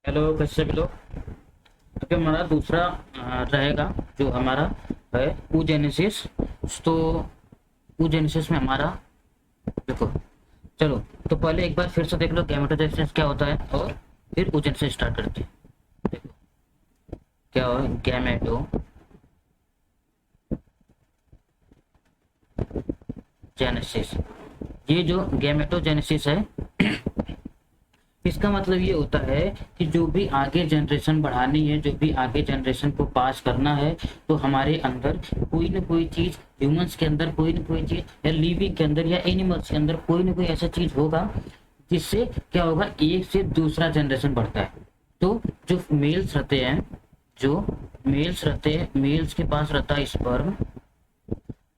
Hello, कैसे भी लोग। अभी हमारा दूसरा रहेगा जो हमारा है ऊजेनेसिस। तो ऊजेनेसिस में हमारा देखो, चलो तो पहले एक बार फिर से देख लो गैमेटोजेनेसिस क्या होता है और फिर ऊजेनेसिस स्टार्ट करते हैं। देखो क्या हो गैमेटोजेनेसिस। ये जो गैमेटोजेनेसिस है इसका मतलब ये होता है कि जो भी आगे जनरेशन बढ़ानी है, जो भी आगे जनरेशन को पास करना है, तो हमारे अंदर कोई ना कोई चीज, ह्यूमंस के अंदर कोई ना कोई चीज, या लिविंग के अंदर या एनिमल्स के अंदर कोई ना कोई ऐसा चीज होगा जिससे क्या होगा, एक से दूसरा जनरेशन बढ़ता है। तो जो मेल्स रहते हैं, जो मेल्स रहते हैं, मेल्स के पास रहता है स्पर्म,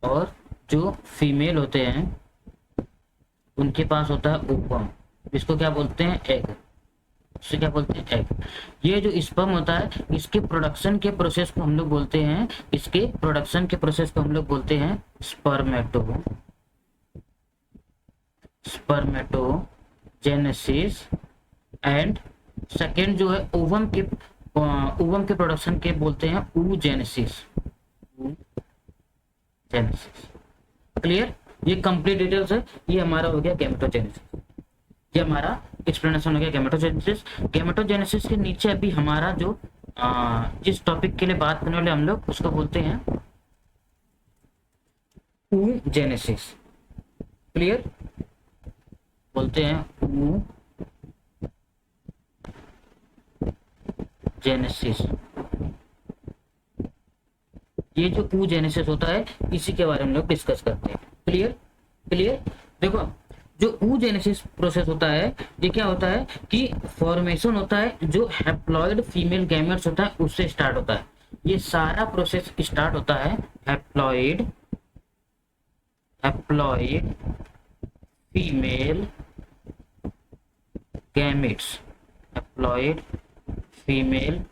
और जो फीमेल होते हैं उनके पास होता है ओवम। इसको क्या बोलते हैं? एग। इसे क्या बोलते हैं? एग। ये जो स्पर्म होता है, इसके प्रोडक्शन के प्रोसेस को हम लोग बोलते हैं, इसके प्रोडक्शन के प्रोसेस को हम लोग बोलते हैं स्पर्मेटो स्पर्मेटोजेनेसिस। एंड सेकेंड जो है ओवम के प्रोडक्शन के बोलते हैं oogenesis। oogenesis। क्लियर? ये कंप्लीट डिटेल्स है। ये हमारा हो गया गैमेटोजेनेसिस। ये हमारा एक्सप्लेनेशन हो गया गैमेटोजेनेसिस। गैमेटोजेनेसिस के नीचे अभी हमारा जो जिस टॉपिक के लिए बात करने वाले हम लोग उसको बोलते हैं oogenesis। क्लियर? बोलते हैं oogenesis। ये जो oogenesis होता है इसी के बारे में लोग डिस्कस करते हैं। क्लियर? क्लियर? देखो, जो oogenesis प्रोसेस होता है, ये क्या होता है कि फॉर्मेशन होता है जो हैप्लॉइड फीमेल गैमेट्स होता है उससे स्टार्ट होता है। ये सारा प्रोसेस स्टार्ट होता है haploid haploid female gametes. Haploid female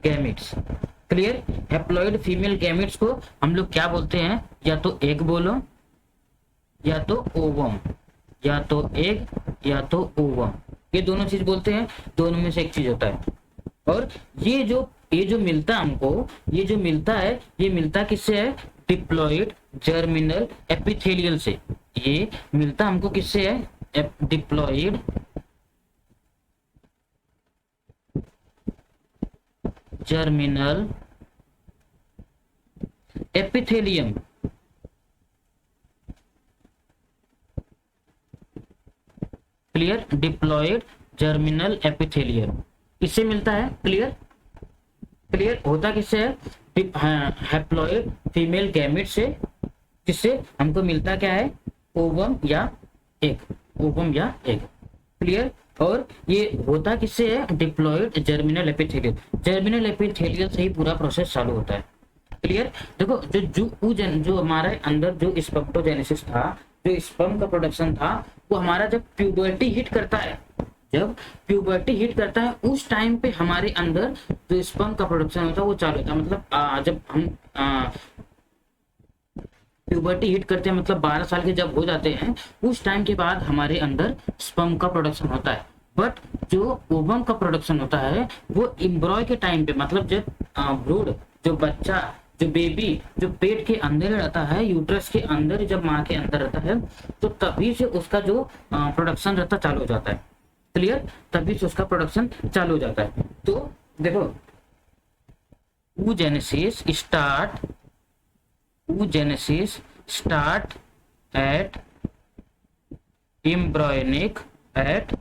gametes. Clear? Haploid female gametes को हम लोग क्या बोलते हैं? या तो एग बोलो, या तो ओवम, या तो एग, या तो ओवम। ये दोनों चीज बोलते हैं, दोनों में से एक चीज होता है। और ये जो मिलता है हमको, ये जो मिलता है, ये मिलता किससे है? डिप्लॉइड जर्मिनल एपिथेलियल से। ये मिलता हमको किससे है? Diploid germinal epithelium. Clear? Diploid germinal epithelium किससे मिलता है? क्लियर? क्लियर? होता किससे है? हैप्लॉइड फीमेल गैमेट से। किससे हमको मिलता क्या है? ओवम या एग। ओवम या एग। क्लियर? और ये होता किससे है? Diploid germinal epithelial. Germinal epithelial से ही पूरा प्रोसेस चालू होता है। क्लियर? देखो, जो हमारे अंदर जो स्पर्मेटोजेनेसिस था, जो स्पर्म का प्रोडक्शन था, वो हमारा जब प्यूबर्टी हिट करता है, जब प्यूबर्टी हिट करता है उस टाइम पे हमारे अंदर जो स्पर्म का प्रोडक्शन होता है वो चालू होता है। मतलब जब हम प्यूबर्टी हिट करते हैं, मतलब 12 साल के जब हो जाते हैं, उस टाइम के बाद हमारे अंदर स्पर्म का प्रोडक्शन होता है। बट जो ओवम का प्रोडक्शन होता है वो एम्ब्रॉय के टाइम पे, मतलब जब ब्रूड, जो बच्चा, जो बेबी, जो पेट के अंदर रहता है, यूट्रस के अंदर, जब माँ के अंदर रहता है, तो तभी से उसका जो प्रोडक्शन रहता चालू हो जाता है। क्लियर? तभी से उसका प्रोडक्शन चालू हो जाता है। तो देखो, oogenesis start oogenesis start at embryonic at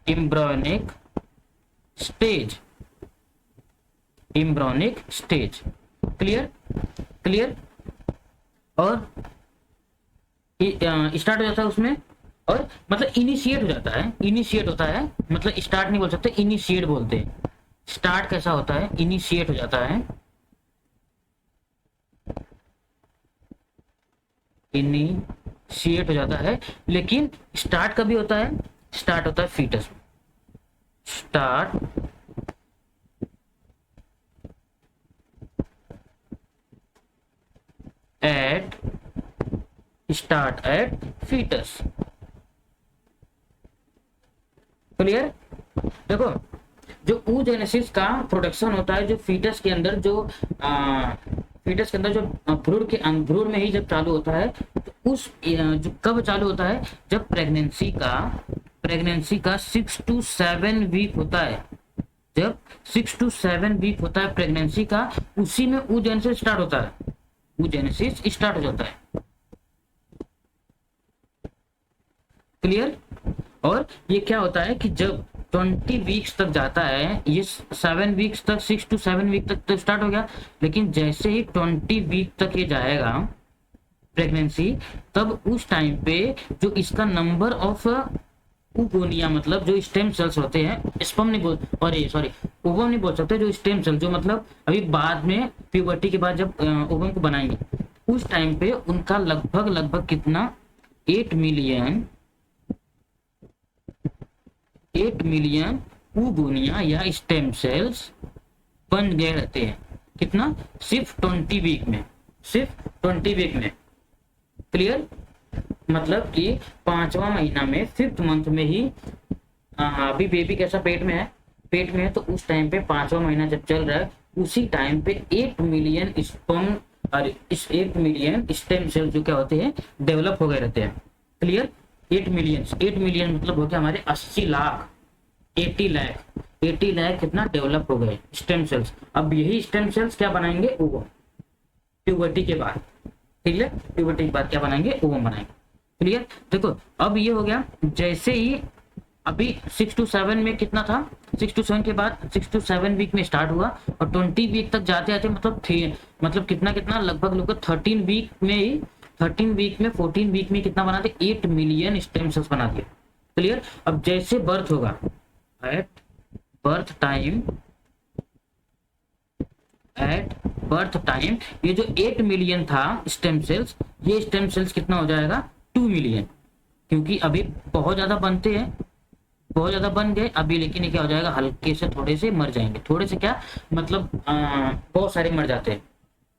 embryonic stage। embryonic stage। Clear? Clear? और स्टार्ट हो जाता है उसमें, और मतलब इनिशिएट हो जाता है। इनिशिएट होता है, मतलब स्टार्ट नहीं बोल सकते, इनिशिएट बोलते हैं। स्टार्ट कैसा होता है? इनिशिएट हो जाता है। इनिशिएट हो जाता है, लेकिन स्टार्ट कभी होता है? स्टार्ट होता है foetus. Start at start at foetus. Clear. देखो जो oogenesis का प्रोडक्शन होता है जो फीटस के अंदर जो फीटस के अंदर जो भ्रूण में ही जब चालू होता है, तो उस जो कब चालू होता है, जब प्रेगनेंसी का 6 to 7 वीक होता है, जब 6 to 7 वीक होता है प्रेगनेंसी का, उसी में oogenesis स्टार्ट होता है, oogenesis स्टार्ट हो जाता है। क्लियर। और ये क्या होता है कि जब 20 वीक्स तक जाता है, ये 7 वीक्स तक, 6 to 7 वीक तक तो स्टार्ट हो गया, लेकिन जैसे ही 20 वीक तक ये जाएगा प्रेगनेंसी, तब उस टाइम पे जो इसका नंबर ऑफ उगोनिया, मतलब जो स्टेम सेल्स होते हैं, स्पर्म नहीं बोल, और ये सॉरी ओवम नहीं बोल सकते, जो स्टेम सेल, जो मतलब अभी बाद में प्यूबर्टी के बाद जब ओवम को बनाएंगे, उस टाइम पे उनका लगभग कितना 8 मिलियन उगोनिया या स्टेम सेल्स बन गए रहते हैं। कितना? सिर्फ 20 वीक में, सिर्फ 20 वीक में। क्लियर। मतलब कि 5वां महीना में, 5th मंथ में ही, अभी बेबी कैसा पेट में है, तो उस टाइम पे 5वां महीना जब चल रहा है, उसी टाइम पे 8 मिलियन स्पर्म और इस 8 मिलियन स्टेम सेल जो क्या होते हैं, डेवलप हो गए रहते हैं। क्लियर। 8 मिलियन मतलब हो गया हमारे 80 लाख, 80 लाख कितना डेवलप हो गए स्टेम सेल्स। अब यही स्टेम सेल्स क्या बनाएंगे? ओवम। प्यूबर्टी के बाद, ठीक है, प्यूबर्टी के बाद क्या बनाएंगे? ओवम बनाएंगे। क्लियर। देखो अब ये हो गया, जैसे ही अभी 6 to 7 में कितना था, 6 to 7 के बाद 6 to 7 वीक में स्टार्ट हुआ, और 20 वीक तक जाते जाते मतलब कितना लगभग 13 वीक में ही, 13 वीक में, 14 वीक में कितना बना दिया? 8 मिलियन स्टेम सेल्स बना दिया। क्लियर। अब जैसे बर्थ होगा, एट बर्थ टाइम ये जो 8 मिलियन था स्टेम सेल्स, ये स्टेम सेल्स कितना हो जाएगा? 2 मिलियन, क्योंकि अभी बहुत ज्यादा बनते हैं, बहुत ज्यादा बन गए अभी, लेकिन ये क्या हो जाएगा? हल्के से थोड़े से मर जाएंगे। थोड़े से क्या मतलब, बहुत सारे मर जाते हैं,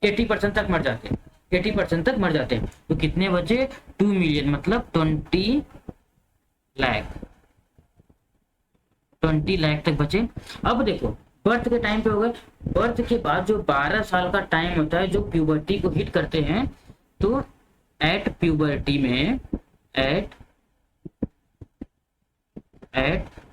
80% तक मर जाते हैं, 80% तक मर जाते हैं। तो कितने बचे? 2 मिलियन, मतलब 20 लाख तक बचे। अब देखो बर्थ के टाइम पे हो गए, बर्थ के बाद जो 12 साल का टाइम होता है, जो प्यूबर्टी को हिट करते हैं, तो एट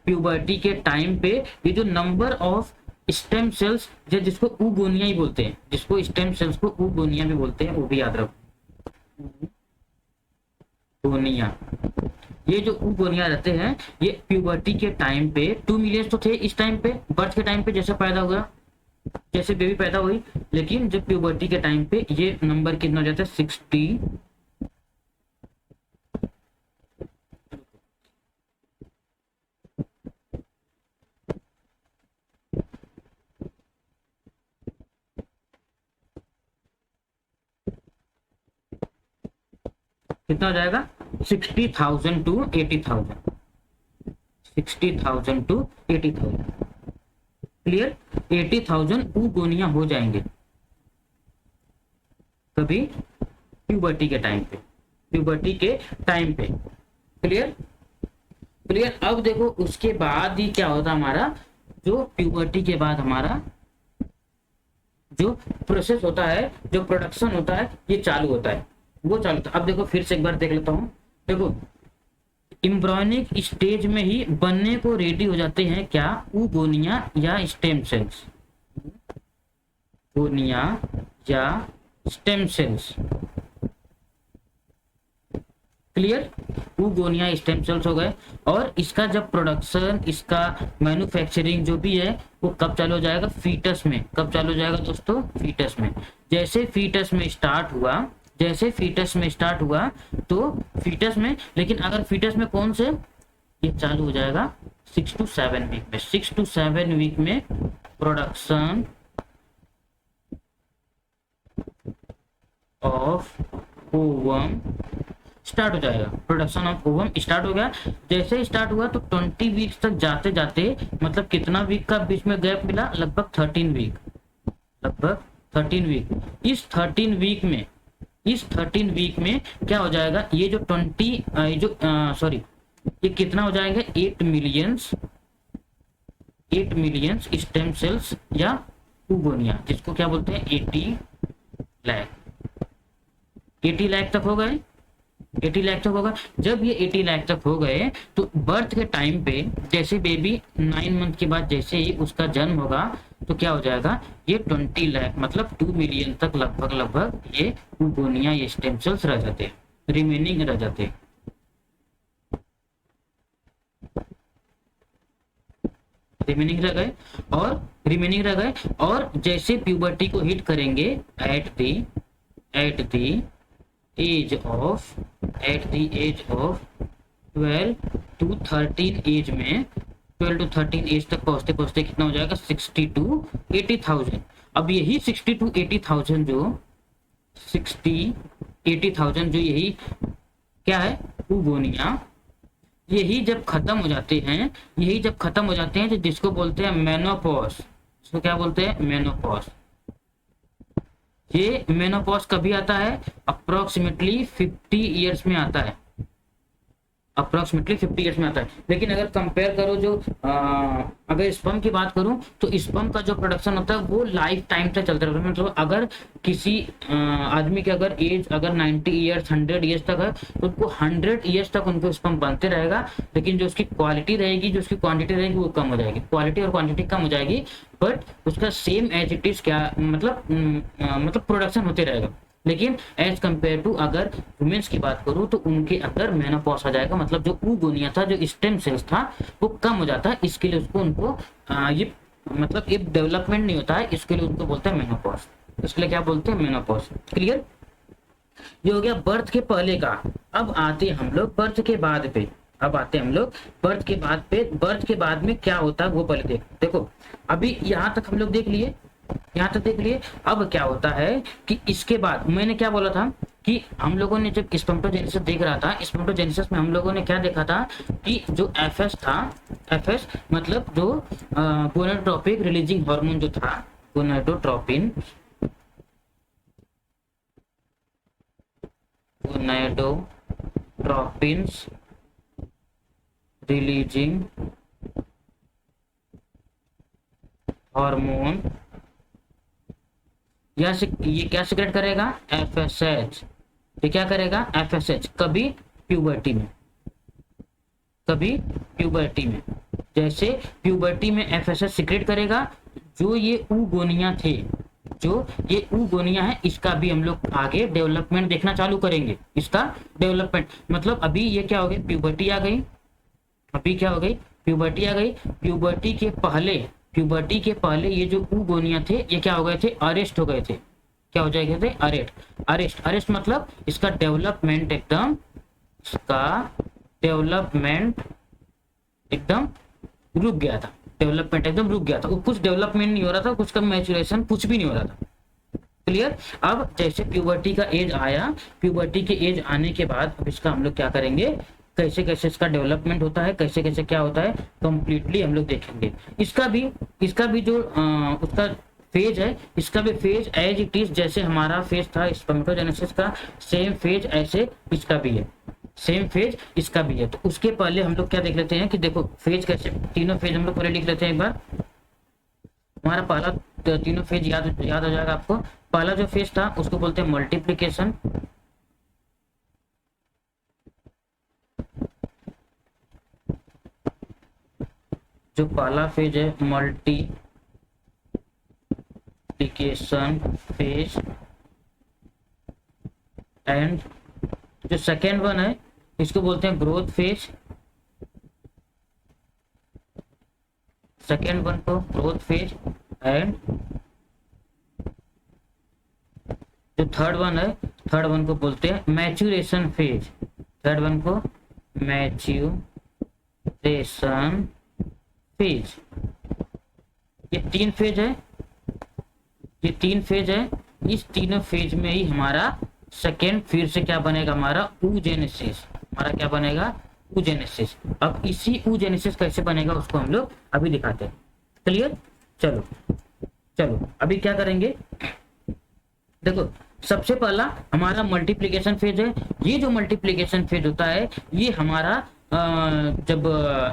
प्यूबर्टी के टाइम पे ये जो नंबर ऑफ स्टेम सेल्स, जिसको उगोनिया ही बोलते हैं, जिसको स्टेम सेल्स को उगोनिया भी बोलते हैं, वो भी याद रखो, उगोनिया। ये जो उगोनिया रहते हैं, ये प्यूबर्टी के टाइम पे 2 मिलियन तो थे इस टाइम पे, बर्थ के टाइम पे जैसे पैदा हुआ, जैसे बेबी पैदा हुई, लेकिन जब प्यूबर्टी के टाइम पे ये नंबर कितना हो जाता है? 60। कितना हो जाएगा? 60,000 to 80,000, 60,000 to 80,000। क्लियर। 80,000 उगोनिया हो जाएंगे कभी प्यूबर्टी के टाइम पे, क्लियर। अब देखो उसके बाद ही क्या होता हमारा, जो प्यूबर्टी के बाद हमारा जो प्रोसेस होता है, जो प्रोडक्शन होता है, ये चालू होता है, वो चालू था। अब देखो फिर से एक बार देख लेता हूँ। देखो इम्ब्रायोनिक स्टेज में ही बनने को रेडी हो जाते हैं क्या? उगोनिया या स्टेम सेल्स, गोनिया या stem cells. Clear. उगोनिया stem cells हो गए, और इसका जब प्रोडक्शन, इसका मैन्युफैक्चरिंग जो भी है, वो कब चालू हो जाएगा? फीटस में। कब चालू हो जाएगा दोस्तों? फीटस में। जैसे फीटस में स्टार्ट हुआ, तो फीटस में, लेकिन अगर फीटस में कौन से, ये चालू हो जाएगा 6 to 7 वीक में। 6 to 7 वीक में प्रोडक्शन ऑफ ओवम स्टार्ट हो जाएगा, प्रोडक्शन ऑफ ओवम स्टार्ट हो गया। जैसे स्टार्ट हुआ तो 20 वीक्स तक जाते जाते, मतलब कितना वीक का बीच में गैप मिला? लगभग 13 वीक, इस 13 वीक में क्या हो जाएगा? ये जो ये कितना हो जाएगा 8 मिलियंस स्टेम सेल्स या ऊगोनिया, जिसको क्या बोलते हैं 80 लाख। 80 लाख तक हो गए, 80 लाख तक होगा। जब ये 80 लाख तक हो गए तो बर्थ के टाइम पे जैसे बेबी 9 मंथ के बाद जैसे ही उसका जन्म होगा तो क्या हो जाएगा, ये 20 लाख मतलब 2 मिलियन तक लगभग ये ऊगोनिया ये स्टेम सेल्स रह जाते हैं, रिमेनिंग रह जाते हैं। रिमेनिंग रह गए और जैसे प्यूबर्टी को हिट करेंगे at the age of 12 to 13 age में, 12 to 13 एज तक पहुंचते पहुंचते कितना हो जाएगा 60 to 80,000। अब यही 60 to 80,000 जो यही क्या है ऊगोनिया, यही जब खत्म हो जाते हैं तो जिसको बोलते हैं मेनोपॉज, इसको क्या बोलते हैं मेनोपॉज। ये मेनोपॉज कभी आता है, अप्रोक्सीमेटली 50 ईयर्स में आता है, लेकिन अगर कंपेयर करो जो अगर स्पर्म की बात करूं तो स्पर्म का जो प्रोडक्शन होता है वो लाइफ टाइम तक चलता रहता है। मतलब अगर किसी आदमी की अगर एज अगर 90 ईयर्स 100 ईयर्स तक है तो उनको 100 ईयर्स तक उनको स्पर्म बनते रहेगा, लेकिन जो उसकी क्वालिटी रहेगी जो उसकी क्वांटिटी रहेगी वो कम हो जाएगी, क्वालिटी और क्वांटिटी कम हो जाएगी, बट उसका सेम एज इट इज क्या मतलब प्रोडक्शन होते रहेगा। लेकिन एज कंपेयर टू अगर वुमेन्स की बात करूं तो उनके अंदर मेनोपॉज आ जाएगा, मतलब जो ऊगोनिया था जो स्टेम सेल्स था वो कम हो जाता है, इसके लिए उनको ये मतलब ये डेवलपमेंट नहीं होता है, इसके लिए उनको बोलते हैं मेनोपॉज, इसके लिए क्या बोलते हैं मेनोपॉज। क्लियर, ये हो गया बर्थ के पहले का। अब आते हम लोग बर्थ के बाद पे, बर्थ के बाद में क्या होता है वो पहले देखो। अभी यहाँ तक हम लोग देख लिए, अब क्या होता है कि इसके बाद मैंने क्या बोला था कि हम लोगों ने जब स्पर्मेटोजेनेसिस देख रहा था, स्पर्मेटोजेनेसिस में हम लोगों ने क्या देखा था कि जो एफएस था, एफएस मतलब जो गोनाडोट्रोपिक रिलीजिंग हार्मोन जो था, गोनाडोट्रोपिन्स रिलीजिंग हार्मोन, ये क्या सीक्रेट करेगा एफएसएच, ये क्या करेगा एफएसएच, कभी प्यूबर्टी में जैसे प्यूबर्टी में एफएसएच सीक्रेट करेगा। जो ये ऊगोनिया है इसका भी हम लोग आगे डेवलपमेंट देखना चालू करेंगे, इसका डेवलपमेंट मतलब अभी ये क्या हो गई प्यूबर्टी आ गई, प्यूबर्टी के पहले ये जो ऊगोनिया थे ये क्या हो गए थे अरेस्ट हो गए थे, क्या हो जाएंगे थे अरेस्ट मतलब इसका डेवलपमेंट एकदम रुक गया था, कुछ डेवलपमेंट नहीं हो रहा था, कुछ का मैच्योरेशन कुछ भी नहीं हो रहा था। क्लियर, अब जैसे प्यूबर्टी का एज आया, प्यूबर्टी के एज आने के बाद अब इसका हम लोग क्या करेंगे, कैसे कैसे इसका डेवलपमेंट होता है, कैसे कैसे क्या होता है कंप्लीटली हम लोग देखेंगे। इसका भी जो उसका फेज है, इसका भी फेज एज इट इज जैसे हमारा फेज था स्पर्मेटोजेनेसिस का, सेम फेज ऐसे इसका भी है। तो उसके पहले हम लोग क्या देख लेते हैं कि देखो फेज कैसे, तीनों फेज हम लोग पहले लिख लेते हैं एक बार। हमारा पहला तीनों फेज याद हो जाएगा आपको। पहला जो फेज था उसको बोलते हैं मल्टीप्लिकेशन, जो पहला फेज है मल्टीप्लिकेशन फेज, एंड जो सेकेंड वन है इसको बोलते हैं ग्रोथ फेज, सेकेंड वन को ग्रोथ फेज, एंड जो थर्ड वन है, थर्ड वन को बोलते हैं मैच्योरेशन फेज, थर्ड वन को मैच्योरेशन फेज। ये तीन फेज है, इस तीनों फेज में ही हमारा सेकेंड फिर से क्या बनेगा हमारा ऊजेनेसिस, हमारा क्या बनेगा ऊजेनेसिस। अब इसी ऊजेनेसिस कैसे बनेगा उसको हम लोग अभी दिखाते हैं। क्लियर, चलो अभी क्या करेंगे, देखो सबसे पहला हमारा मल्टीप्लिकेशन फेज है। ये जो मल्टीप्लिकेशन फेज होता है ये हमारा जब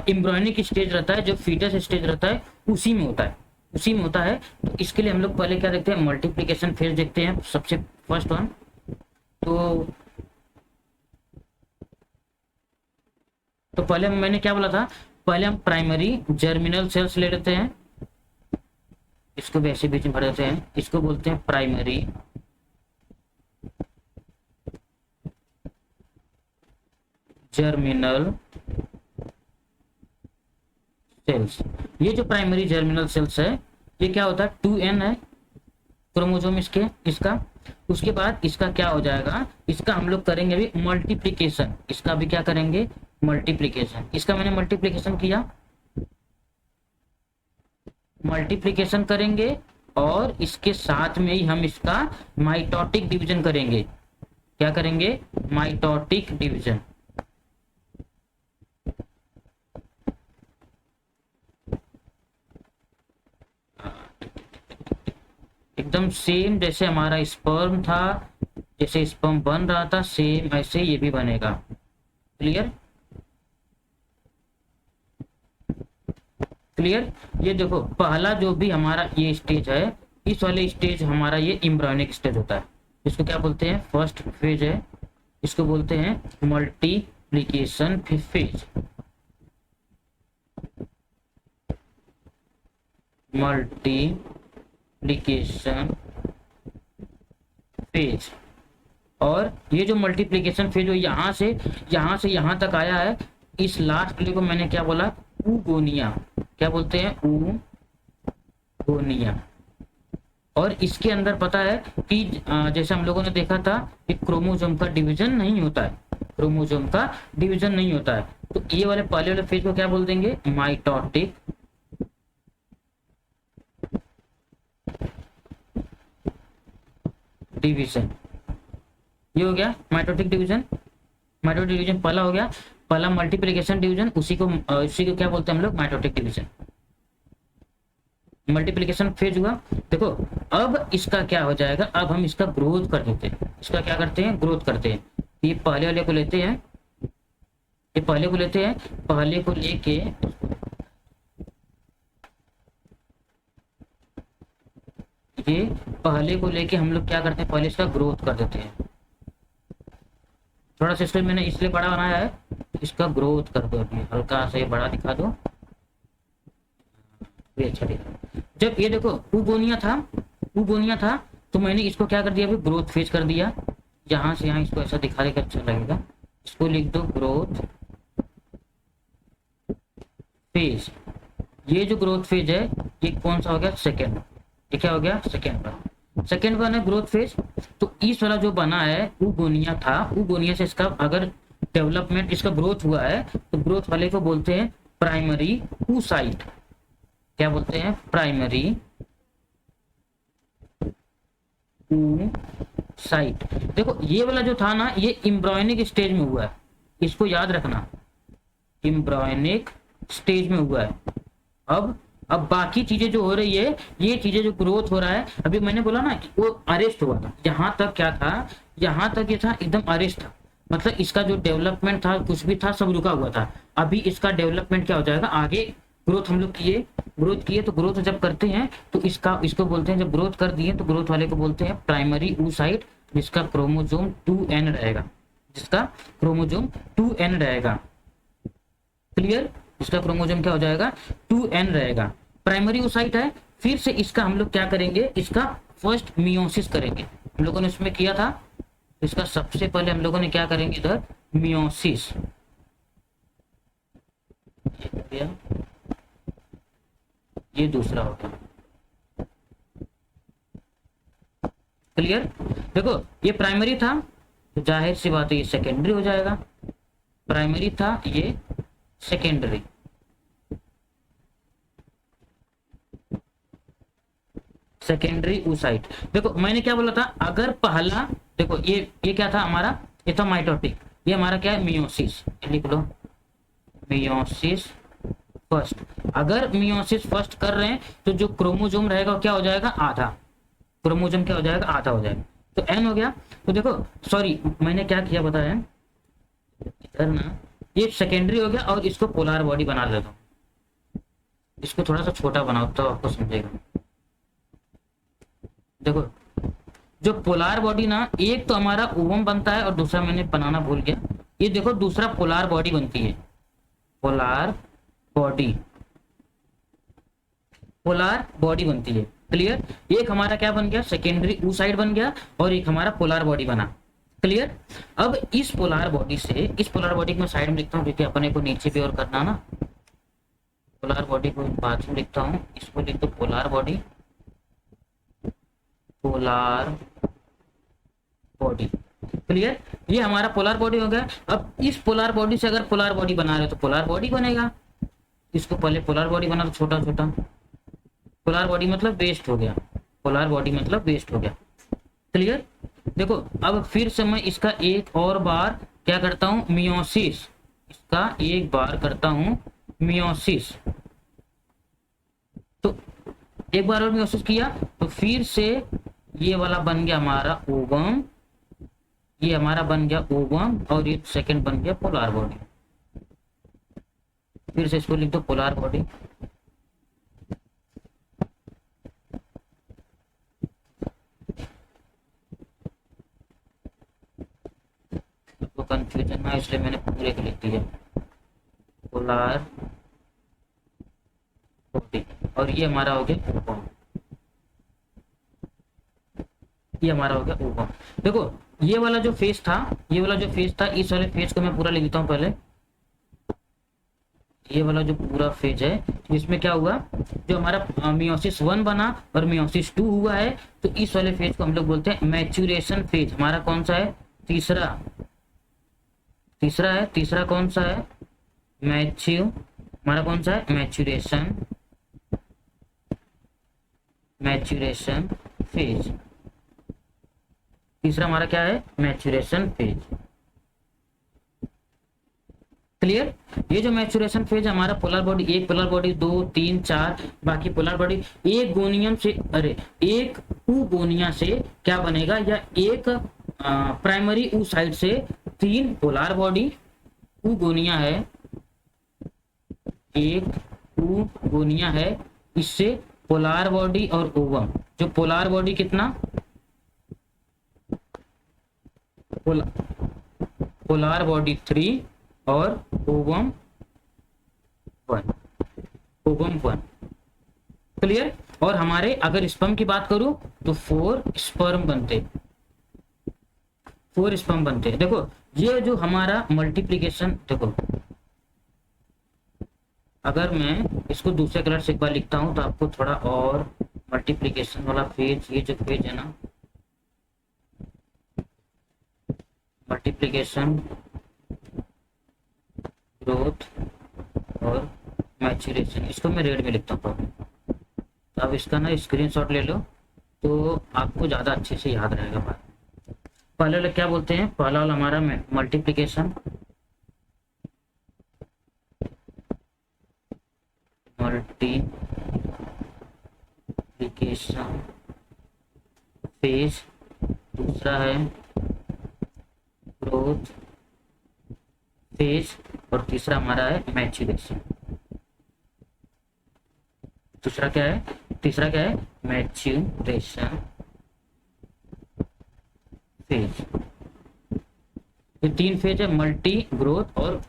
एम्ब्रियोनिक स्टेज रहता है, जब फीटस स्टेज रहता है, उसी में होता है, उसी में होता है। तो इसके लिए हम लोग पहले क्या देखते हैं, मल्टीप्लिकेशन फेज देखते हैं, सबसे फर्स्ट वन। तो पहले मैंने क्या बोला था, पहले हम प्राइमरी जर्मिनल सेल्स ले लेते हैं, इसको भी ऐसे बीच में भर देते हैं, इसको बोलते हैं प्राइमरी जर्मिनल सेल्स। ये जो प्राइमरी जर्मिनल सेल्स है, ये क्या होता है, 2n है क्रोमोसोम इसका। उसके बाद इसका क्या हो जाएगा, इसका हम लोग करेंगे अभी मल्टीप्लिकेशन, इसका भी क्या करेंगे, मल्टीप्लिकेशन। इसका मैंने मल्टीप्लिकेशन किया, मल्टीप्लिकेशन करेंगे, और इसके साथ में ही हम इसका माइटोटिक डिवीजन करेंगे। क्या करेंगे, माइटोटिक डिवीजन। एकदम सेम जैसे हमारा स्पर्म था, जैसे स्पर्म बन रहा था, सेम ऐसे ये भी बनेगा। Clear, clear. ये देखो पहला जो भी हमारा ये स्टेज है, इस वाले स्टेज हमारा ये एम्ब्रियोनिक स्टेज होता है, इसको क्या बोलते हैं, फर्स्ट फेज है, इसको बोलते हैं मल्टीप्लिकेशन फेज। Multiplication phase. और ये जो मल्टीप्लिकेशन फेज हो, यहाँ से यहाँ तक आया है, इस लास्ट वाले को मैंने क्या बोला, ऊगोनिया। क्या बोलते हैं, ऊगोनिया। और इसके अंदर पता है कि जैसे हम लोगों ने देखा था कि क्रोमोसोम का डिवीजन नहीं होता है, क्रोमोसोम का डिवीजन नहीं होता है। तो ये वाले पहले वाले फेज को क्या बोल देंगे, माइटोटिक डिवीजन। ये हो गया माइटोटिक डिवीजन। माइटोटिक डिवीजन पहला हो गया, पहला मल्टीप्लिकेशन डिवीजन, उसी को क्या बोलते हैं हम लोग, माइटोटिक डिवीजन। मल्टीप्लिकेशन फेज हुआ। देखो अब इसका क्या हो जाएगा, अब हम इसका ग्रोथ कर देते हैं, इसका क्या करते हैं, ग्रोथ करते हैं। ये पहले वाले को लेते हैं, ये पहले को लेते हैं, पहले को लेके ये पहले को लेके हम लोग क्या करते हैं, पहले इसका ग्रोथ कर देते हैं। थोड़ा सा इसको मैंने इसलिए बड़ा बनाया है, इसका ग्रोथ कर दो, अभी हल्का सा ये बड़ा दिखा दो, ये अच्छा दिखा। जब ये देखो ऊगोनिया था, तो मैंने इसको क्या कर दिया, अभी ग्रोथ फेज कर दिया। यहाँ से यहाँ इसको ऐसा दिखा देगा, अच्छा लगेगा। इसको लिख दो ग्रोथ फेज। ये जो ग्रोथ फेज है, ये कौन सा हो गया, सेकेंड। ये क्या हो गया, सेकेंड वन है ग्रोथ फेज। तो इस वाला जो बना है ऊगोनिया था, ऊगोनिया से इसका अगर डेवलपमेंट, इसका ग्रोथ हुआ है, तो ग्रोथ वाले को बोलते हैं प्राइमरी oocyte। क्या बोलते हैं, प्राइमरी oocyte। देखो ये वाला जो था ना, ये एम्ब्रियोनिक स्टेज में हुआ है, इसको याद रखना, एम्ब्रियोनिक स्टेज में हुआ है। अब बाकी चीजें जो हो रही है, ये चीजें जो ग्रोथ हो रहा है, अभी मैंने बोला ना कि वो अरेस्ट हुआ था, यहाँ तक क्या था, यहाँ तक ये था एकदम अरेस्ट था, मतलब इसका जो डेवलपमेंट था, कुछ भी था, सब रुका हुआ था। अभी इसका डेवलपमेंट क्या हो जाएगा, आगे ग्रोथ हम लोग किए तो ग्रोथ जब करते हैं तो इसको बोलते हैं, जब ग्रोथ कर दिए तो ग्रोथ वाले को बोलते हैं प्राइमरी oocyte, जिसका क्रोमोसोम 2n रहेगा, जिसका क्रोमोसोम 2n रहेगा। क्लियर, इसका क्रोमोसोम क्या हो जाएगा, 2n रहेगा। प्राइमरी oocyte है। फिर से इसका हम लोग क्या करेंगे, इसका फर्स्ट मियोसिस करेंगे, हम लोगों ने इसमें किया था। इसका सबसे पहले हम लोगों ने क्या करेंगे, इधर मियोसिस। ये दूसरा होगा। क्लियर, देखो ये प्राइमरी था, तो जाहिर सी बात है ये सेकेंडरी हो जाएगा। प्राइमरी था, ये सेकेंडरी। Secondary oocyte। देखो मैंने क्या बोला था, अगर पहला, देखो ये क्या था हमारा, ये था माइटोटिक, ये हमारा क्या है, मियोसिस। लिख लो मियोसिस फर्स्ट। अगर मियोसिस फर्स्ट कर रहे हैं तो जो क्रोमोसोम रहेगा क्या हो जाएगा, आधा। क्रोमोसोम क्या हो जाएगा, आधा हो जाएगा, तो n हो गया। तो देखो सॉरी मैंने क्या किया बताया, इधर ना ये सेकेंडरी हो गया और इसको पोलर बॉडी बना लेता हूँ। इसको थोड़ा सा छोटा बनाओ तो आपको समझेगा। देखो जो पोलर बॉडी ना, एक तो हमारा ओवम बनता है और दूसरा मैंने बनाना भूल गया, ये देखो दूसरा पोलर बॉडी बनती है, पोलर बॉडी, पोलर बॉडी बनती है। क्लियर? एक हमारा क्या बन गया, सेकेंडरी ऊसाइड बन गया और एक हमारा पोलर बॉडी बना। क्लियर? अब इस पोलर बॉडी से, इस पोलर बॉडी को मैं साइड में लिखता हूँ क्योंकि अपने को नीचे भी और करना ना, पोलर बॉडी को बाद में लिखता हूँ, इसको लिख दो polar body, polar body. Clear? ये हमारा पोलर बॉडी हो गया। अब इस पोलर बॉडी से अगर पोलर बॉडी बना रहे हो तो पोलर बॉडी बनेगा। इसको पहले पोलर बॉडी बना तो छोटा छोटा, पोलर बॉडी मतलब वेस्ट हो गया, पोलर बॉडी मतलब वेस्ट हो गया। क्लियर? देखो अब फिर से मैं इसका एक और बार क्या करता हूँ, मियोसिस, इसका एक बार करता हूँ मियोसिस। तो एक बार और मियोसिस किया तो फिर से ये वाला बन गया हमारा ओवम, ये हमारा बन गया ओवम और ये सेकंड बन गया पोलर बॉडी। फिर से इसको लिख दो पोलर बॉडी। तो कंफ्यूजन ना, इसलिए मैंने पूरे को लिख दिया पोलर बॉडी। और ये हमारा हो गया ओवम, ये हमारा हो गया ओवम। देखो ये वाला जो फेस था, ये वाला जो फेस था, इस वाले फेस को मैं पूरा लिख देता हूँ पहले। ये वाला जो पूरा फेज है, इसमें क्या हुआ, जो हमारा मियोसिस 1 बना और मियोसिस 2 हुआ है, तो इस वाले फेज को हम लोग बोलते हैं मैच्यूरेशन फेज। हमारा कौन सा है, तीसरा, तीसरा है। तीसरा कौन सा है, हमारा कौन सा है, मैच्यूरेशन, मैच्यूरेशन फेज। तीसरा हमारा क्या है, मैच्यूरेशन फेज। क्लियर? ये जो मैच्यूरेशन फेज हमारा पोलर बॉडी, एक पोलर बॉडी, 2 3 4 बाकी पोलर बॉडी, एक गोनियम से, अरे एक ऊगोनिया से क्या बनेगा, या एक प्राइमरी ऊ साइड से 3 पोलर बॉडी, ऊगोनिया है, एक ऊगोनिया है, इससे पोलर बॉडी और ओवम। जो पोलर बॉडी कितना, पोलर बॉडी 3 और ओवम 1, ओवम 1। क्लियर? और हमारे अगर स्पर्म की बात करूं तो 4 स्पर्म बनते, 4 स्पर्म बनते। देखो ये जो हमारा मल्टीप्लिकेशन, देखो अगर मैं इसको दूसरे कलर से एक बार लिखता हूं तो आपको थोड़ा और मल्टीप्लिकेशन वाला फेज, ये जो फेज है ना, मल्टीप्लिकेशन, ग्रोथ और मैच्यूरेशन, इसको मैं रेड में लिखता हूँ। तो अब इसका ना स्क्रीनशॉट ले लो तो आपको ज़्यादा अच्छे से याद रहेगा बात। पहले वाला क्या बोलते हैं, पहला वाला हमारा मल्टीप्लिकेशन, मल्टीप्लिकेशन फेज, दूसरा है ग्रोथ फेज और तीसरा हमारा है मैच्यूरेशन। दूसरा क्या है, तीसरा क्या है, मैच्यूरेशन फेज। ये 3 फेज है, मल्टी, ग्रोथ और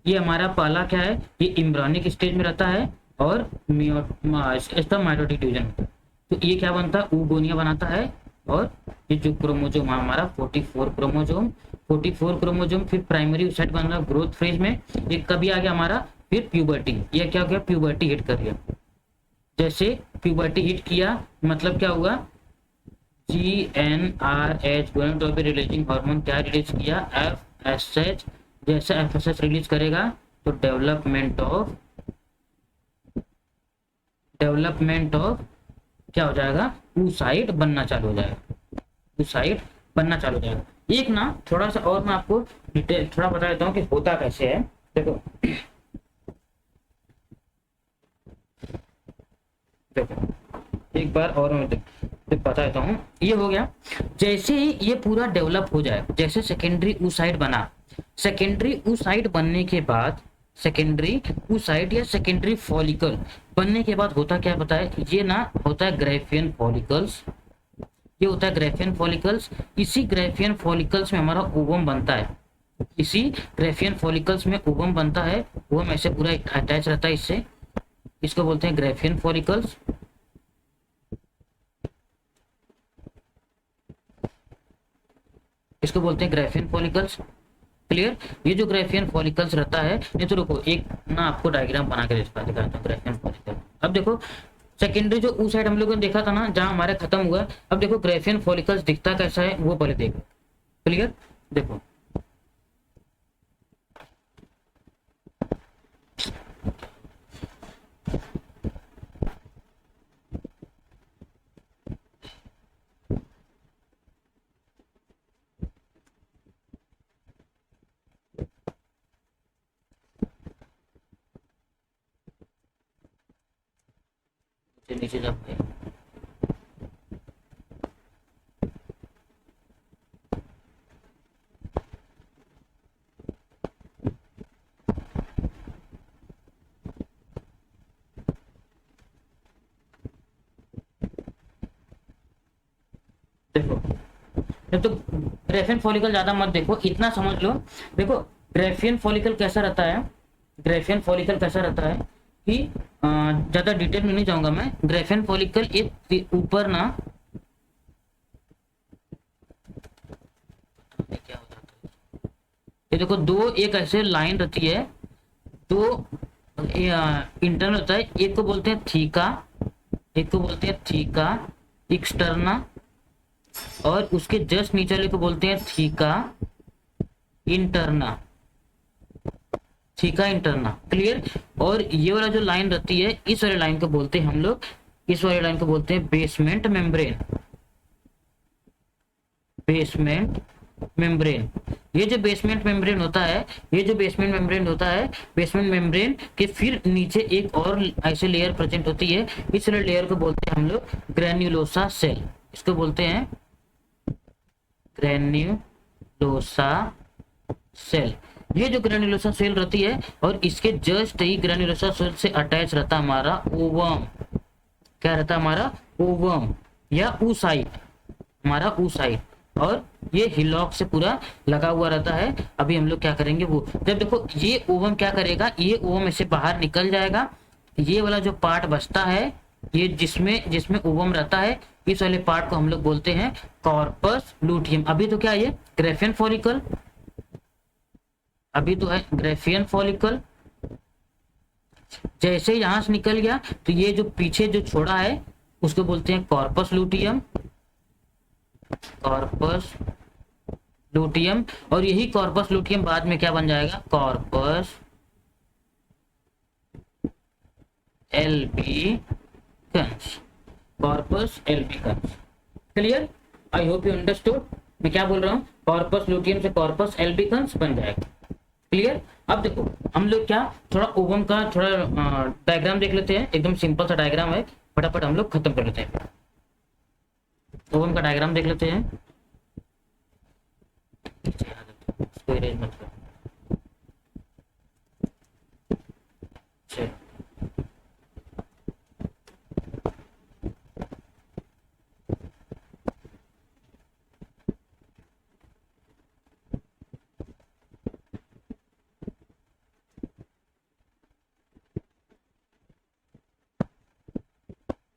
ये हमारा पहला क्या है, ये इम्ब्रियोनिक स्टेज में रहता है और इसका माइटोटिक डिवीजन होता है। तो ये क्या बनता है, ऊगोनिया बनाता है। और ये जो क्रोमोजोम हमारा 44 क्रोमोजोम, 44 क्रोमोजोम, फिर प्राइमरी साइड बन रहा ग्रोथ फेज में। ये कभी आ गया हमारा, फिर प्यूबर्टी, ये क्या हो गया, प्यूबर्टी हिट कर लिया। जैसे प्यूबर्टी हिट किया मतलब क्या हुआ, GnRH गोनाडोट्रोपिन रिलीजिंग हार्मोन क्या रिलीज किया, FSH। जैसे FSH रिलीज करेगा तो डेवलपमेंट ऑफ क्या हो जाएगा, oocyte बनना चालू हो जाएगा, oocyte बनना चालू हो जाएगा। एक ना थोड़ा सा और मैं आपको डिटेल थोड़ा बता देता हूँ कि होता कैसे है। देखो एक बार और मैं बता देता हूँ। ये हो गया, जैसे ही ये पूरा डेवलप हो जाए, जैसे सेकेंडरी oocyte बना, सेकेंडरी oocyte बनने के बाद, सेकेंडरी oocyte या सेकेंडरी फॉलिकल बनने के बाद होता क्या पता है, ये ना होता है ग्राफियन फॉलिकल्स, ये होता है ग्राफियन फॉलिकल्स। इसी ग्राफियन फॉलिकल्स में हमारा ओवम बनता है, इसी ग्राफियन फॉलिकल्स में ओवम बनता है, ओवम ऐसे पूरा अटैच रहता है इससे, इसको बोलते हैं ग्राफियन फॉलिकल्स। इसको बोलते हैं ग्राफियन फॉलिकल्स। क्लियर। ये जो ग्राफियन फॉलिकल्स रहता है, ये तो रुको एक ना आपको डायग्राम बना के दिखाता हूँ ग्राफियन फॉलिकल। अब देखो सेकेंडरी जो oocyte हम लोगों ने देखा था ना, जहां हमारे खत्म हुआ, अब देखो ग्राफियन फॉलिकल्स दिखता कैसा है वो पहले देखो। क्लियर। देखो नीचे जब देखो, तो ग्राफियन फॉलिकल ज्यादा मत देखो, इतना समझ लो। देखो ग्राफियन फॉलिकल कैसा रहता है, ग्राफियन फॉलिकल कैसा रहता है कि ज्यादा डिटेल में नहीं जाऊंगा मैं। ग्राफियन फॉलिकल एक ऊपर ना क्या हो जाता है, ये देखो दो एक ऐसे लाइन रहती है, दो इंटरनल होता है, एक को बोलते हैं थीका, एक को बोलते हैं थीका एक्सटर्ना, और उसके जस्ट नीचे वाले को बोलते हैं theca interna, theca interna. Clear. और ये वाला जो लाइन रहती है, इस वाले लाइन को बोलते हैं हम लोग, इस वाले लाइन को बोलते हैं बेसमेंट मेम्ब्रेन, बेसमेंट मेम्ब्रेन। ये जो बेसमेंट मेम्ब्रेन होता है, ये जो बेसमेंट मेम्ब्रेन होता है, बेसमेंट मेम्ब्रेन के फिर नीचे एक और ऐसे लेयर प्रेजेंट होती है, इस लेयर को बोलते हैं हम लोग ग्रेन्युलोसा सेल, इसको बोलते हैं ग्रेन्युलोसा सेल। ये जो ग्रेन्युलोसा सेल रहती है, और इसके जस्ट ही ग्रेन्युलोसा सेल से अटैच रहता हमारा ओवम, क्या रहता है हमारा ओवम या oocyte, हमारा oocyte, और ये हिलॉक से पूरा लगा हुआ रहता है। अभी हम लोग क्या करेंगे वो, जब देखो ये ओवम क्या करेगा, ये ओवम ऐसे बाहर निकल जाएगा, ये वाला जो पार्ट बचता है, ये जिसमें जिसमें ओवम रहता है, इस वाले पार्ट को हम लोग बोलते हैं कॉर्पस लूटियम। अभी तो क्या है, ये ग्राफियन फॉलिकल, अभी तो है ग्राफियन फॉलिकल। जैसे ही यहां से निकल गया, तो ये जो पीछे जो छोड़ा है उसको बोलते हैं कॉर्पस लूटियम, कॉर्पस लूटियम। और यही कॉर्पस लूटियम बाद में क्या बन जाएगा, corpus albicans, corpus albicans. Clear. I hope you understood मैं क्या बोल रहा हूँ, कॉर्पस लूटियम से कॉर्पस एल्बिकन्स बन जाएगा। क्लियर। अब देखो हम लोग क्या थोड़ा ओवम का थोड़ा डायग्राम देख लेते हैं, एकदम सिंपल सा डायग्राम है, फटाफट हम लोग खत्म कर लेते हैं। ओवम का डायग्राम देख लेते हैं, इसको इरेज मत करो।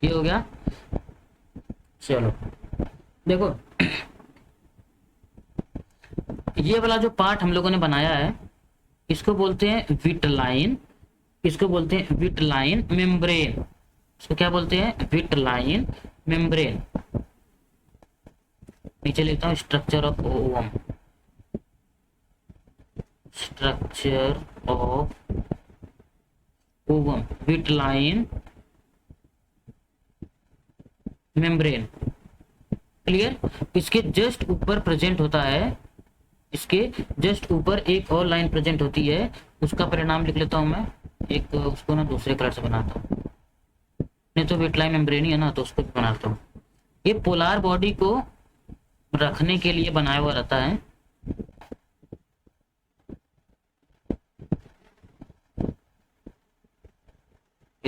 ये हो गया। चलो देखो ये वाला जो पार्ट हम लोगों ने बनाया है, इसको बोलते हैं विटलाइन, इसको बोलते हैं विटलाइन मेम्ब्रेन, इसको क्या बोलते हैं, विटलाइन मेम्ब्रेन। नीचे लिखता हूँ structure of ovum, structure of ovum, vitelline membrane. Clear. इसके जस्ट ऊपर प्रेजेंट होता है, इसके जस्ट ऊपर एक और लाइन प्रेजेंट होती है, उसका परिणाम लिख लेता हूं मैं, एक उसको ना दूसरे कलर से बनाता हूँ, नहीं तो विटलाइन मेम्ब्रेन ही है ना, तो उसको भी बनाता हूँ। ये पोलार बॉडी को रखने के लिए बनाया हुआ रहता है,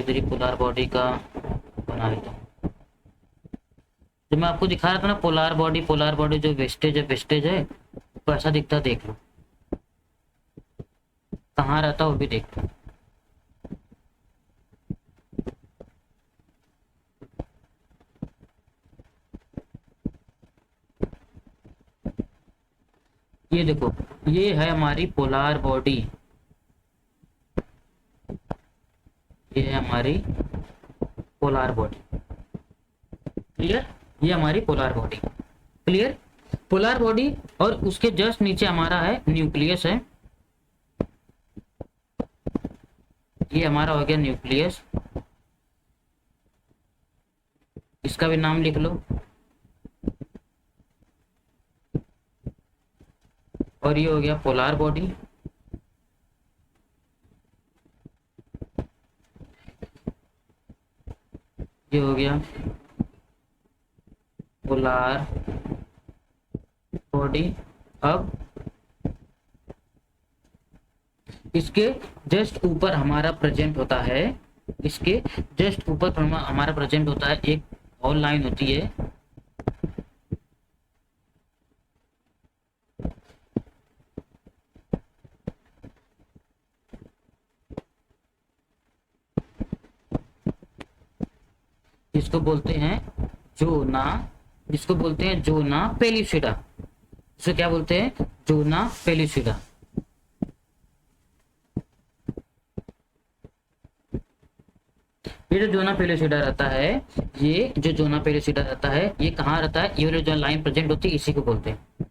इधर ही पोलर बॉडी का बना देता हूँ। जो मैं आपको दिखा रहा था ना पोलर बॉडी जो वेस्टेज है कैसा दिखता है देख लो, कहाँ रहता है वो भी देख लो। ये देखो, ये है हमारी पोलर बॉडी, ये है हमारी पोलर बॉडी। क्लियर, ये हमारी polar body. Clear, polar body और उसके जस्ट नीचे हमारा है न्यूक्लियस है। ये हमारा हो गया न्यूक्लियस, इसका भी नाम लिख लो। और ये हो गया पोलर बॉडी। ये हो गया पोलर बॉडी। अब इसके जस्ट ऊपर हमारा प्रेजेंट होता है, इसके जस्ट ऊपर हमारा प्रेजेंट होता है एक और लाइन होती है, जिसको बोलते हैं जोना, जिसको बोलते हैं जोना पेलिसिडा। इसे क्या बोलते हैं? Zona pellucida. ये जो जोना पेलिसिडा रहता है, ये जो जोना पेलिसिडा रहता है, ये कहाँ रहता है? ये जो लाइन प्रेजेंट होती है इसी को बोलते हैं।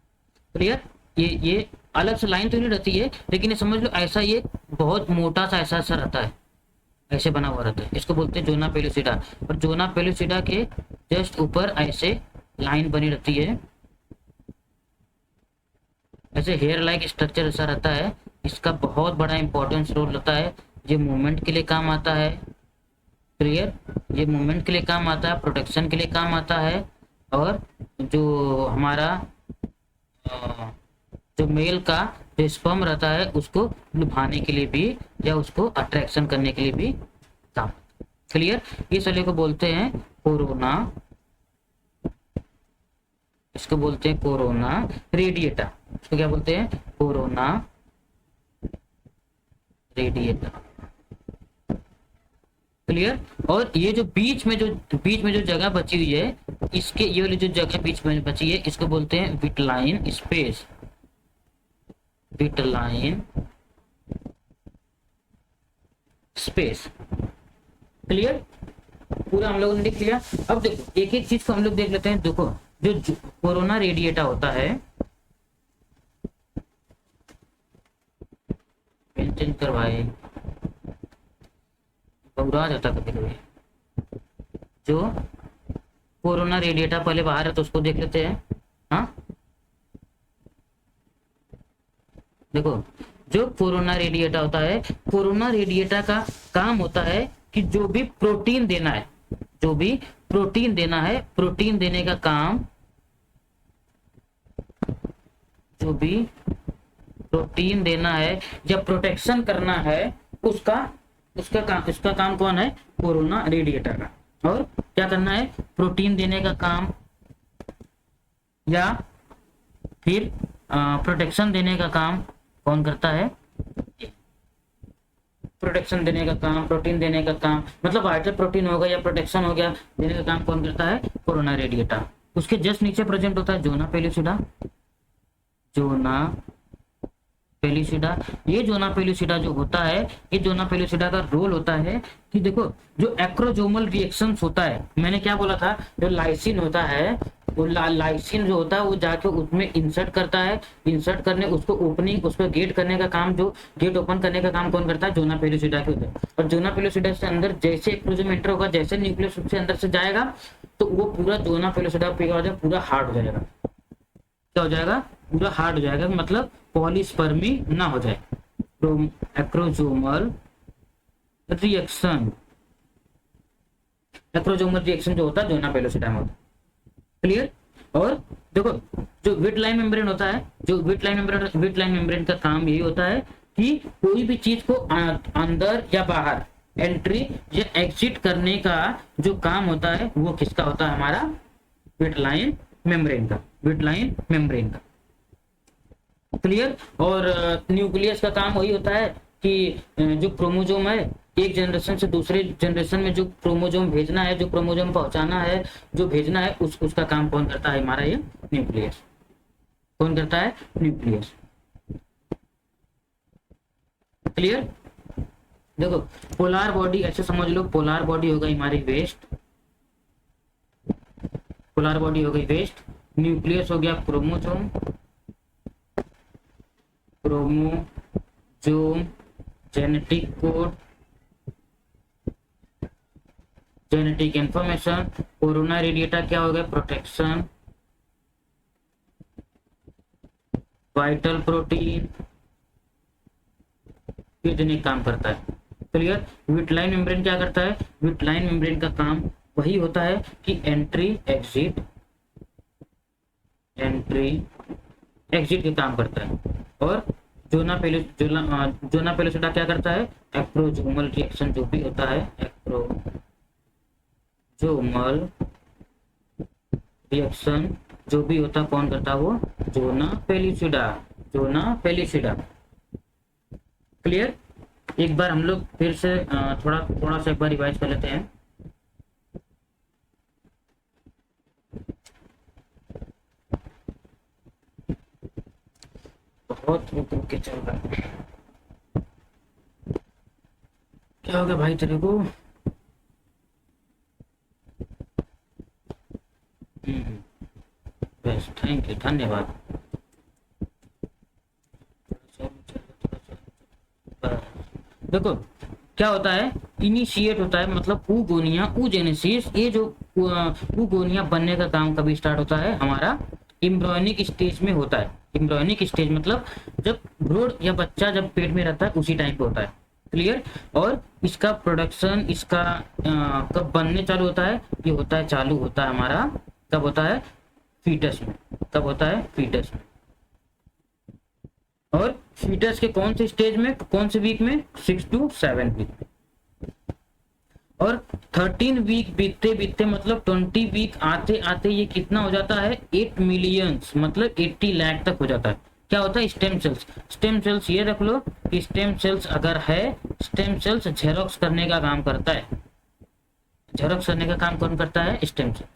क्लियर, ये अलग से लाइन तो नहीं रहती है, लेकिन ये समझ लो ऐसा ये बहुत मोटा सा ऐसा रहता है, ऐसे बना हुआ रहता है, इसको बोलते हैं जोना पेलिसिडा। और जोना पेलिसिडा के जस्ट ऊपर ऐसे लाइन बनी रहती है, ऐसे हेयर लाइक स्ट्रक्चर ऐसा रहता है। इसका बहुत बड़ा इंपॉर्टेंस रोल रहता है, ये मूवमेंट के लिए काम आता है। क्लियर, ये मूवमेंट के लिए काम आता है, प्रोटेक्शन के लिए काम आता है, और जो हमारा जो मेल का जो स्पर्म रहता है उसको लुभाने के लिए भी या उसको अट्रैक्शन करने के लिए भी काम। क्लियर, इस वाले को बोलते हैं कोरोना, इसको बोलते हैं कोरोना रेडिएटा। इसको क्या बोलते हैं? Corona radiata. क्लियर, और ये जो बीच में जो जगह बची हुई है, इसके ये वाली जो जगह बीच में बची है इसको बोलते हैं vitelline space, vitelline space. Clear, पूरा हम लोगों ने लिख लिया। अब देखो एक एक चीज को हम लोग देख लेते हैं। देखो जो कोरोना रेडिएटा होता है, मेंटेन करवाए बुरा जाता कभी कभी। जो कोरोना रेडिएटा पहले बाहर है तो उसको देख लेते हैं। हाँ देखो, जो कोरोना रेडिएटा होता है, कोरोना रेडिएटा का काम होता है कि जो भी प्रोटीन देना है, जो भी प्रोटीन देना है, प्रोटीन देने का काम, जो भी प्रोटीन देना है या प्रोटेक्शन करना है, उसका काम कौन है? कोरोना रेडिएटर का। और क्या करना है? प्रोटीन देने का काम या फिर प्रोटेक्शन देने का काम कौन करता है? प्रोटेक्शन देने का काम, प्रोटीन देने का काम, मतलब वाइटल प्रोटीन हो गया या प्रोटेक्शन हो गया, देने का काम कौन करता है? Corona radiata. उसके जस्ट नीचे प्रेजेंट होता है जोना पेलिसिडा, जोना पेलिसिडा। ये जोना पेलिसिडा जो होता है, ये जोना पेलिसिडा का रोल होता है कि देखो जो एक्रोजोमल रिएक्शंस होता है, मैंने क्या बोला था, जो लाइसिन होता है, वो लाइसिन जो होता है वो जाके उसमें इंसर्ट करता है, इंसर्ट करने उसको ओपनिंग, उसको गेट करने का काम, जो गेट ओपन करने का काम कौन करता है? जोना पेलिसिडा के होता है। और जोना पेलिसिडा से अंदर जैसे एक्रोजोम एंटर होगा, जैसे न्यूक्लियस उससे अंदर से जाएगा तो वो पूरा जोना पेलिसिडा पूरा हार्ड हो जाएगा। क्या हो जाएगा? पूरा हार्ड हो जाएगा, मतलब पॉलीस्पर्मी ना हो जाए। एक्रोजोमल रिएक्शन, एक्रोजोमल रिएक्शन जो होता है जोना पेलिसिडा में होता है। क्लियर, और देखो जो विटलाइन मेम्ब्रेन होता है, जो विटलाइन मेम्ब्रेन का काम यही होता है कि कोई भी चीज को अंदर या बाहर एंट्री या एग्जिट करने का जो काम होता है वो किसका होता है, हमारा विटलाइन मेम्ब्रेन का, विटलाइन मेम्ब्रेन का। क्लियर। और न्यूक्लियस का काम वही होता है कि जो क्रोमोजोम है एक जनरेशन से दूसरे जनरेशन में जो क्रोमोजोम भेजना है, जो क्रोमोजोम पहुंचाना है, जो भेजना है, उसका काम कौन करता है, हमारा ये न्यूक्लियस। कौन करता है, न्यूक्लियस। क्लियर। देखो पोलार बॉडी ऐसे समझ लो, पोलार बॉडी हो गई हमारी वेस्ट, पोलार बॉडी हो गई वेस्ट, न्यूक्लियस हो गया chromosome, chromosome genetic code, genetic information, corona radiata क्या हो गया, प्रोटेक्शन, वाइटल प्रोटीन, ये जेनेटिक काम करता है। क्लियर। विटलाइन मेम्ब्रेन क्या करता है, विटलाइन मेम्ब्रेन का काम वही होता है कि एंट्री एग्जिट, एंट्री एग्जिट के काम करता है। और जोना पेलोसिडा क्या करता है, एक्रोजोमल रिएक्शन जो भी होता है, एक्रोजोमल रिएक्शन जो भी होता है कौन करता है, वो zona pellucida, zona pellucida. Clear. एक बार हम लोग फिर से थोड़ा सा एक बार रिवाइज कर लेते हैं। बहुत रुक रुक के चल रहा है, क्या हो गया भाई तेरे को। बस थैंक यू, धन्यवाद। देखो क्या होता है, इनिशिएट होता है मतलब ऊगोनिया, ऊजेनेसिस, ये जो ऊगोनिया बनने का काम कभी स्टार्ट होता है, हमारा एम्ब्रियोनिक स्टेज में होता है। एम्ब्रियोनिक स्टेज मतलब जब भ्रूण या बच्चा जब पेट में रहता है उसी टाइम पे होता है। क्लियर। और इसका प्रोडक्शन, इसका कब बनने चालू होता है, ये होता है चालू होता है हमारा, कब होता है, फीटस में। कब होता है, फीटस में। और फीटस के कौन से स्टेज में, कौन से वीक में, 6 to 7 वीक में। और 13 वीक बीतते बीतते मतलब 20 वीक आते आते ये कितना हो जाता है, 8 मिलियंस मतलब 80 लाख तक हो जाता है। क्या होता है, स्टेम सेल्स। स्टेम सेल्स ये रख लो कि स्टेम सेल्स अगर है, स्टेम सेल्स जेरोक्स करने का काम करता है। जेरोक्स करने का काम कौन करता है, स्टेम सेल्स।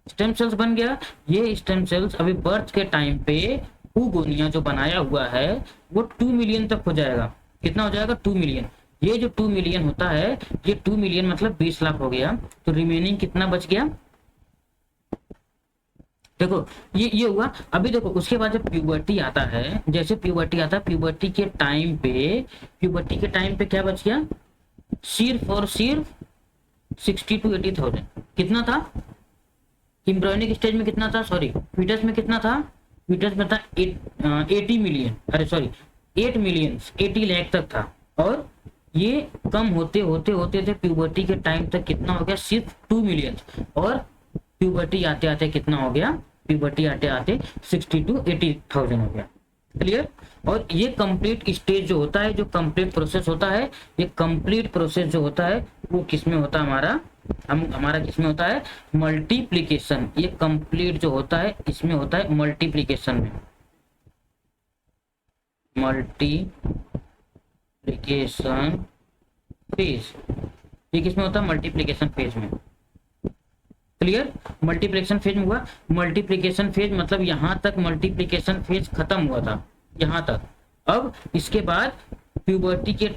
स्टेम सेल्स बन गया। ये स्टेम सेल्स अभी बर्थ के टाइम पे ऊगोनिया जो बनाया हुआ है वो 2 मिलियन तक हो जाएगा। कितना हो जाएगा, 2 मिलियन। ये जो 2 मिलियन होता है, ये 2 मिलियन मतलब 20 लाख हो गया, तो रिमेनिंग कितना बच गया। देखो ये हुआ। अभी देखो उसके बाद जब प्यूबर्टी आता है, जैसे प्यूबर्टी आता है, प्यूबर्टी के टाइम पे क्या बच गया, सिर्फ और सिर्फ 60 to 80,000। कितना था एम्ब्रियोनिक स्टेज में, कितना था, सॉरी फीटस में कितना था, फीटस में था 80 मिलियन, अरे सॉरी 8 मिलियन, 80 लाख तक था। और ये कम होते होते होते थे प्यूबर्टी के टाइम तक कितना हो गया, सिर्फ 2 मिलियन। और प्यूबर्टी आते आते कितना हो गया, प्यूबर्टी आते आते 60 to 80,000 हो गया। क्लियर। और ये कंप्लीट स्टेज जो होता है, जो कंप्लीट प्रोसेस होता है, ये कंप्लीट प्रोसेस जो होता है वो किसमें होता है, हमारा किसमें होता है, मल्टीप्लिकेशन। ये कंप्लीट जो होता है इसमें होता है मल्टीप्लिकेशन में, मल्टीप्लिकेशन फेज। ये किसमें होता है, मल्टीप्लिकेशन फेज में। क्लियर। मल्टीप्लिकेशन फेज में हुआ। मल्टीप्लिकेशन फेज मतलब यहां तक मल्टीप्लिकेशन फेज खत्म हुआ था, यहां तक। अब इसके बाद प्यूबर्टी के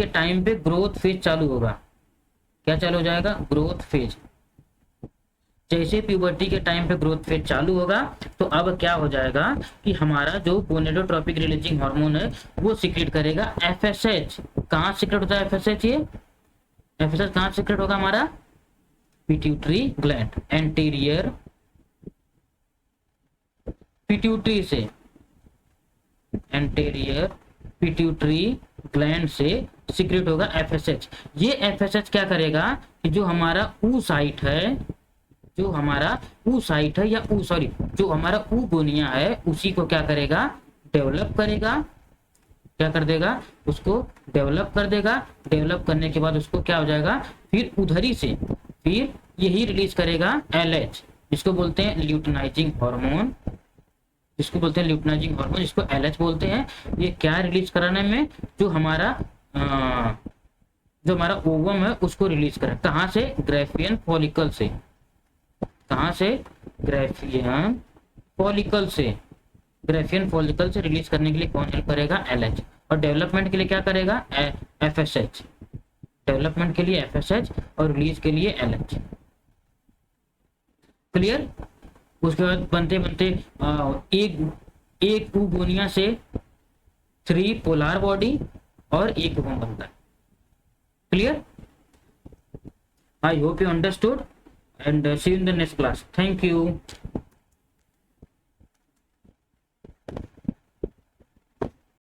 टाइम पे ग्रोथ फेज चालू होगा। क्या चालू हो जाएगा, ग्रोथ फेज। जैसे प्यूबर्टी के टाइम पे ग्रोथ फेज चालू होगा तो अब क्या हो जाएगा कि हमारा जो गोनेडोट्रोपिक रिलीजिंग हार्मोन है वो सिक्रेट करेगा एफएसएच। कहाँ सिक्रेट होता है एफएसएच, ये एफएसएच कहाँ सिक्रेट होगा, हमारा पिट्यूटरी ग्लैंड, एंटीरियर पिट्यूटरी से, एंटीरियर पिट्यूटरी ग्लैंड से सिक्रेट होगा एफएसएच। ये एफएसएच क्या करेगा कि जो हमारा ऊ साइट है, जो हमारा ऊ साइट है या जो हमारा ऊगोनिया है उसी को क्या करेगा, डेवलप करेगा। क्या कर देगा, उसको डेवलप कर देगा। डेवलप करने के बाद उसको क्या हो जाएगा, फिर उधर ही से फिर यही रिलीज करेगा LH, जिसको बोलते हैं ल्यूटिनाइजिंग हार्मोन, जिसको बोलते हैं ल्यूटिनाइजिंग हार्मोन, जिसको LH बोलते हैं। ये क्या रिलीज कराने में, जो हमारा ओवम है उसको रिलीज करें। कहाँ से, ग्राफियन फॉलिकल से। कहाँ से, ग्राफियन फॉलिकल से। ग्राफियन फॉलिकल से रिलीज करने के लिए कौन हेल्प करेगा, LH। और डेवलपमेंट के लिए क्या करेगा, FSH। डेवलपमेंट के लिए FSH और रिलीज के लिए LH। क्लियर। उसके बाद बनते बनते एक ऊगोनिया से 3 पोलर बॉडी और एक ओवम बनता है। Clear. I hope you understood and see you in the next class. Thank you.